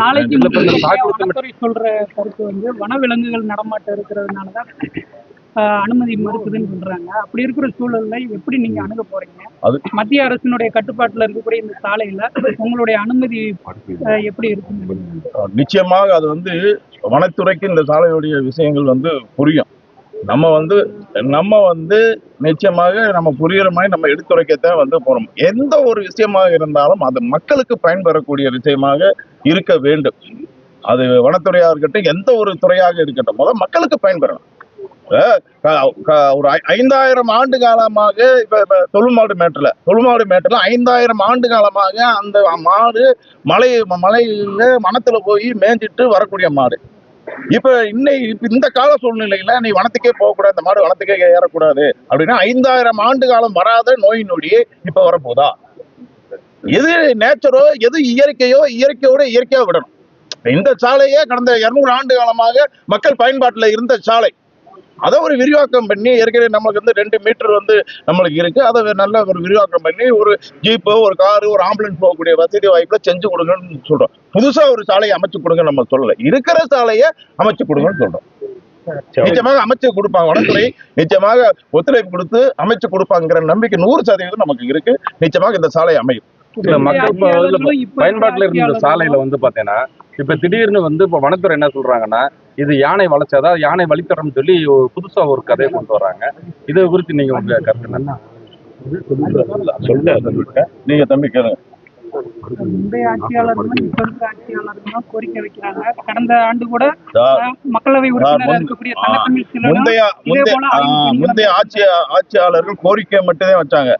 நாளைக்கு வனத்துறை சொல்ற கருத்து வந்து வனவிலங்குகள் நடமாட்டம் இருக்கிறதுனாலதான் அனுமதி மறுக்குதுன்னு சொல்றாங்க. அப்படி இருக்கிற சூழல்ல எப்படி நீங்க அணுக போறீங்க? மத்திய அரசினுடைய கட்டுப்பாட்டுல இருக்கக்கூடிய இந்த சாலையில உங்களுடைய அனுமதி எப்படி இருக்கு? நிச்சயமாக அது வந்து வனத்துறைக்கு இந்த சாலையுடைய விஷயங்கள் வந்து புரியும். நம்ம வந்து நிச்சயமாக நம்ம புரியுற மாதிரி நம்ம எடுத்துரைக்கத்தான் வந்து போறோம். எந்த ஒரு விஷயமாக இருந்தாலும் அது மக்களுக்கு பயன்பெறக்கூடிய விஷயமாக இருக்க வேண்டும். அது வனத்துறையாக இருக்கட்டும், எந்த ஒரு துறையாக இருக்கட்டும், முதல் மக்களுக்கு பயன்பெறணும். ஒரு 5000 ஆண்டு காலமாக இப்ப தொழுமாடு மேட்டுல 5000 ஆண்டு காலமாக அந்த மாடு மலையில வனத்துல போய் மேய்ஞ்சிட்டு வரக்கூடிய மாடு. இப்ப இந்த கால சூழ்நிலையில நீ வனத்துக்கே போகக்கூடாது, இந்த மாடு வனத்துக்கே ஏறக்கூடாது அப்படின்னா 5000 ஆண்டு காலம் வராத நோய் நொடி இப்ப வரப்போதா? எது நேச்சரோ எது இயற்கையோ இயற்கையோட இயற்கையா விடணும். இந்த சாலையே கடந்த 200 ஆண்டு காலமாக மக்கள் பயன்பாட்டுல இருந்த சாலை, அதை ஒரு விரிவாக்கம் பண்ணி ஏற்கனவே நமக்கு வந்து 2 மீட்டர் வந்து நம்மளுக்கு இருக்கு. அதை நல்ல ஒரு விரிவாக்கம் பண்ணி ஒரு ஜீப்பு, ஒரு காரு, ஒரு ஆம்புலன்ஸ் போகக்கூடிய வசதி வாய்ப்புல செஞ்சு கொடுங்கன்னு சொல்றோம். புதுசா ஒரு சாலையை அமைச்சு கொடுங்க நம்ம சொல்லல, இருக்கிற சாலையை அமைச்சு கொடுங்கன்னு சொல்றோம். நிச்சயமாக அமைச்சு கொடுப்பாங்க. வனத்துறை நிச்சயமாக ஒத்துழைப்பு கொடுத்து அமைச்சு கொடுப்பாங்கிற நம்பிக்கை 100% நமக்கு இருக்கு. நிச்சயமாக இந்த சாலை அமையும். மக்கள் பயன்பாட்டுல இருந்த இந்த சாலையில வந்து பாத்தீங்கன்னா இப்ப திடீர்னு வந்து இப்ப வனத்துறை என்ன சொல்றாங்கன்னா, இது யானை வளர்ச்சாதா யானை வழித்தடம் சொல்லி புதுசா ஒரு கதையை கொண்டு வர்றாங்க. இதை குறித்து நீங்க உங்க கருத்து என்ன? நீங்க தம்பி கேளுங்க. முந்தைய ஆட்சியாளர்களும் இப்ப இருக்கிற ஆட்சியாளர்களும் கோரிக்கை வைக்கிறாங்க. கடந்த ஆண்டு கூட மக்களவை உறுப்பினராக இருக்கக்கூடிய முந்தைய ஆட்சியாளர்கள் கோரிக்கை மட்டும்தான் வச்சாங்க.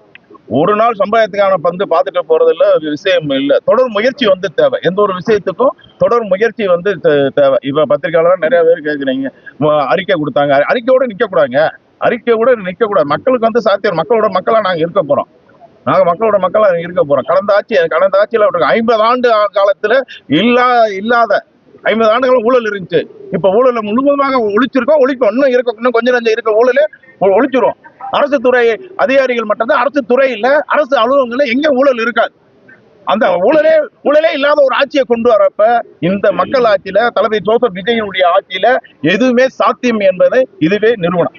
ஒரு நாள் சமுதாயத்துக்கான பந்து பார்த்துட்டு போறதுல விஷயம் இல்லை. தொடர் முயற்சி வந்து தேவை. எந்த ஒரு விஷயத்துக்கும் தொடர் முயற்சி வந்து தேவை. இப்ப பத்திரிகையாளர் நிறைய பேர் கேட்குறீங்க, அறிக்கை கொடுத்தாங்க, அறிக்கையோட நிற்கக்கூடாது. மக்களுக்கு வந்து சாத்தியம், மக்களா நாங்க இருக்க போறோம். கடந்த ஆட்சியில 50 ஆண்டு காலத்துல இல்லாத 50 ஆண்டுகள் ஊழல் இருந்துச்சு. இப்ப ஊழல முழுவதுமாக ஒழிச்சிருக்கோம். இன்னும் இன்னும் கொஞ்சம் நஞ்சம் இருக்க ஊழலே ஒழிச்சிரும். அரசு துறை அதிகாரிகள் மட்டும்தான், அரசு துறை இல்ல, அரசு அலுவலகங்கள்ல எங்க ஊழல் இருக்காது. அந்த ஊழலே இல்லாத ஒரு ஆட்சியை கொண்டு வரப்ப இந்த மக்கள் ஆட்சியில தளபதி ஜோசப் விஜயனுடைய ஆட்சியில எதுவுமே சாத்தியம் என்பதை இதுவே நிறுவனம்.